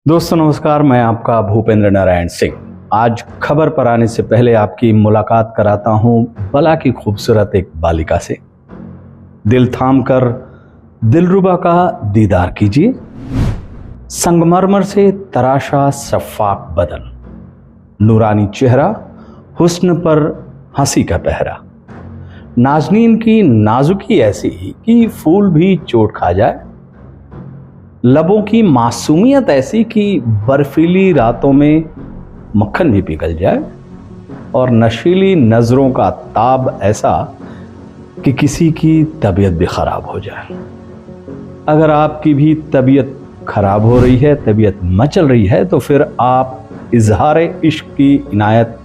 दोस्तों नमस्कार, मैं आपका भूपेंद्र नारायण सिंह। आज खबर पर आने से पहले आपकी मुलाकात कराता हूं बला की खूबसूरत एक बालिका से। दिल थाम कर दिलरुबा का दीदार कीजिए। संगमरमर से तराशा शफाफ बदन, नूरानी चेहरा, हुस्न पर हंसी का पहरा, नाज़नीन की नाजुकी ऐसी कि फूल भी चोट खा जाए, लबों की मासूमियत ऐसी कि बर्फीली रातों में मक्खन भी पिघल जाए, और नशीली नजरों का ताब ऐसा कि किसी की तबीयत भी खराब हो जाए। अगर आपकी भी तबीयत खराब हो रही है, तबीयत मचल रही है, तो फिर आप इजहार इश्क की इनायत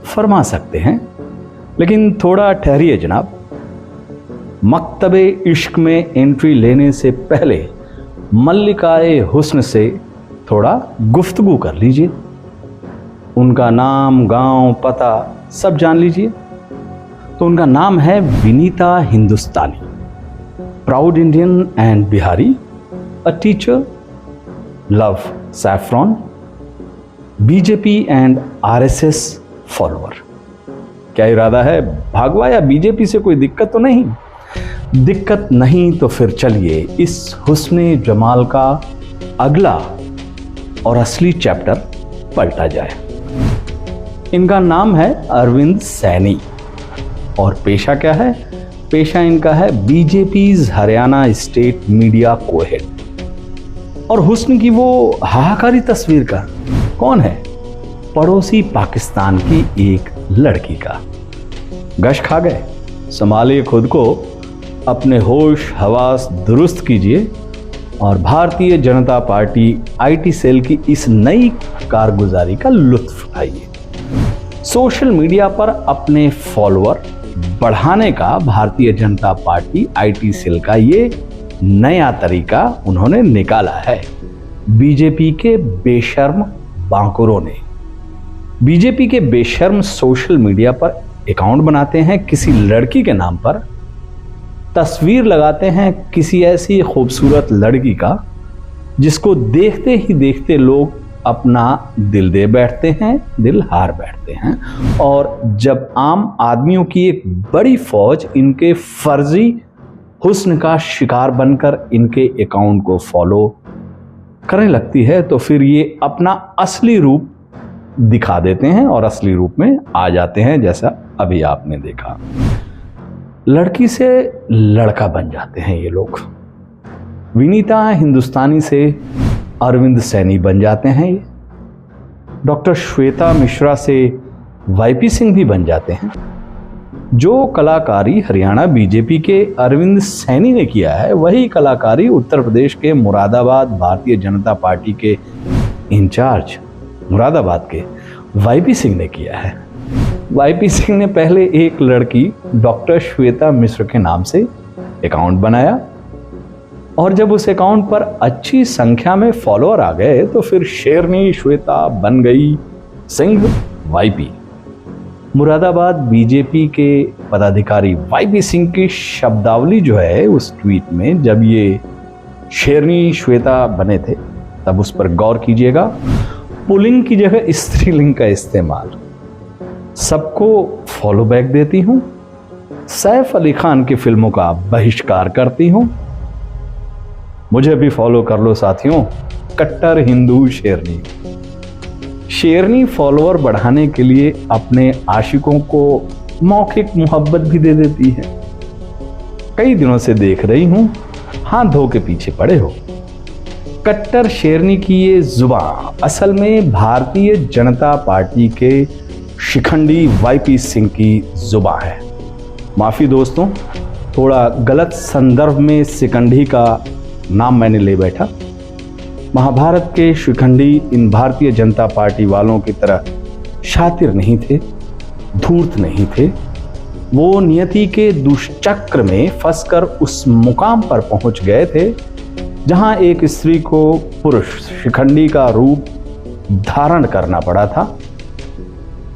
फरमा सकते हैं, लेकिन थोड़ा ठहरिए जनाब। मकतबे इश्क में एंट्री लेने से पहले मल्लिकाए हुस्न से थोड़ा गुफ्तगू कर लीजिए। उनका नाम, गांव, पता सब जान लीजिए। तो उनका नाम है Vinita Hindustani, proud Indian and Bihari, a teacher, love saffron, BJP and RSS follower. क्या इरादा है, भागवा या बीजेपी से कोई दिक्कत तो नहीं? दिक्कत नहीं तो फिर चलिए इस हुस्ने जमाल का अगला और असली चैप्टर पलटा जाए। इनका नाम है अरविंद सैनी और पेशा क्या है? पेशा इनका है बीजेपीज हरियाणा स्टेट मीडिया को-हेड। और हुस्न की वो हाहाकारी तस्वीर का कौन है? पड़ोसी पाकिस्तान की एक लड़की का। गश खा गए, संभालिए खुद को, अपने होश हवास दुरुस्त कीजिए और Bharatiya Janata party IT cell की इस नई कारगुजारी का लुत्फ उठाइए। सोशल मीडिया पर अपने फॉलोअर बढ़ाने का Bharatiya Janata party IT cell का ये नया तरीका उन्होंने निकाला है। बीजेपी के बेशर्म बांकुरों ने, बीजेपी के बेशर्म सोशल मीडिया पर अकाउंट बनाते हैं किसी लड़की के नाम पर, तस्वीर लगाते हैं किसी ऐसी खूबसूरत लड़की का जिसको देखते ही देखते लोग अपना दिल दे बैठते हैं, दिल हार बैठते हैं। और जब आम आदमियों की एक बड़ी फौज इनके फर्जी हुस्न का शिकार बनकर इनके अकाउंट को फॉलो करने लगती है, तो फिर ये अपना असली रूप दिखा देते हैं और असली रूप में आ जाते हैं, जैसा अभी आपने देखा। लड़की से लड़का बन जाते हैं ये लोग। विनीता हिंदुस्तानी से अरविंद सैनी बन जाते हैं ये। डॉक्टर श्वेता मिश्रा से वाईपी सिंह भी बन जाते हैं। जो कलाकारी हरियाणा बीजेपी के अरविंद सैनी ने किया है, वही कलाकारी उत्तर प्रदेश के मुरादाबाद भारतीय जनता पार्टी के इंचार्ज मुरादाबाद के वाईपी सिंह ने किया है। वाईपी सिंह ने पहले एक लड़की डॉक्टर श्वेता मिश्र के नाम से अकाउंट बनाया, और जब उस अकाउंट पर अच्छी संख्या में फॉलोअर आ गए तो फिर शेरनी श्वेता बन गई सिंह वाईपी। मुरादाबाद बीजेपी के पदाधिकारी वाईपी सिंह की शब्दावली जो है उस ट्वीट में, जब ये शेरनी श्वेता बने थे, तब उस पर गौर कीजिएगा। पुल्लिंग की जगह स्त्रीलिंग का इस्तेमाल। सबको फॉलो बैक देती हूं, सैफ अली खान की फिल्मों का बहिष्कार करती हूं, मुझे भी फॉलो कर लो साथियों, कट्टर हिंदू शेरनी। शेरनी फॉलोअर बढ़ाने के लिए अपने आशिकों को मौखिक मोहब्बत भी दे देती है। कई दिनों से देख रही हूं, हाथ धो के पीछे पड़े हो। कट्टर शेरनी की ये जुबान असल में भारतीय जनता पार्टी के शिखंडी वाईपी सिंह की जुबान है। माफ़ी दोस्तों, थोड़ा गलत संदर्भ में शिखंडी का नाम मैंने ले बैठा। महाभारत के शिखंडी इन भारतीय जनता पार्टी वालों की तरह शातिर नहीं थे, धूर्त नहीं थे। वो नियति के दुष्चक्र में फंसकर उस मुकाम पर पहुंच गए थे जहां एक स्त्री को पुरुष शिखंडी का रूप धारण करना पड़ा था।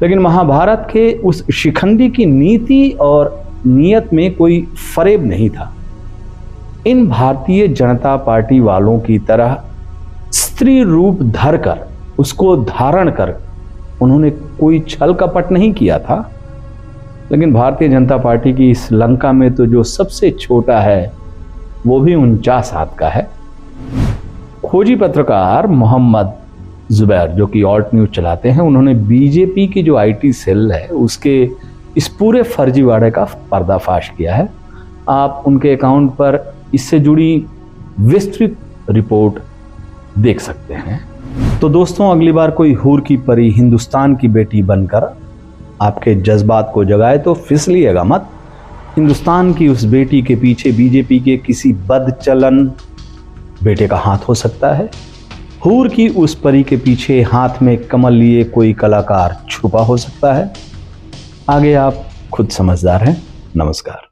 लेकिन महाभारत के उस शिखंडी की नीति और नियत में कोई फरेब नहीं था। इन भारतीय जनता पार्टी वालों की तरह स्त्री रूप धरकर, उसको धारण कर उन्होंने कोई छल कपट नहीं किया था। लेकिन भारतीय जनता पार्टी की इस लंका में तो जो सबसे छोटा है वो भी 49 हाथ का है। खोजी पत्रकार मोहम्मद जुबैर, जो कि ऑल्ट न्यूज चलाते हैं, उन्होंने बीजेपी की जो आईटी सेल है उसके इस पूरे फर्जीवाड़े का पर्दाफाश किया है। आप उनके अकाउंट पर इससे जुड़ी विस्तृत रिपोर्ट देख सकते हैं। तो दोस्तों, अगली बार कोई हूर की परी हिंदुस्तान की बेटी बनकर आपके जज्बात को जगाए तो फिसलिएगा मत। हिंदुस्तान की उस बेटी के पीछे बीजेपी के किसी बदचलन बेटे का हाथ हो सकता है। हूर की उस परी के पीछे हाथ में कमल लिए कोई कलाकार छुपा हो सकता है। आगे आप खुद समझदार हैं। नमस्कार।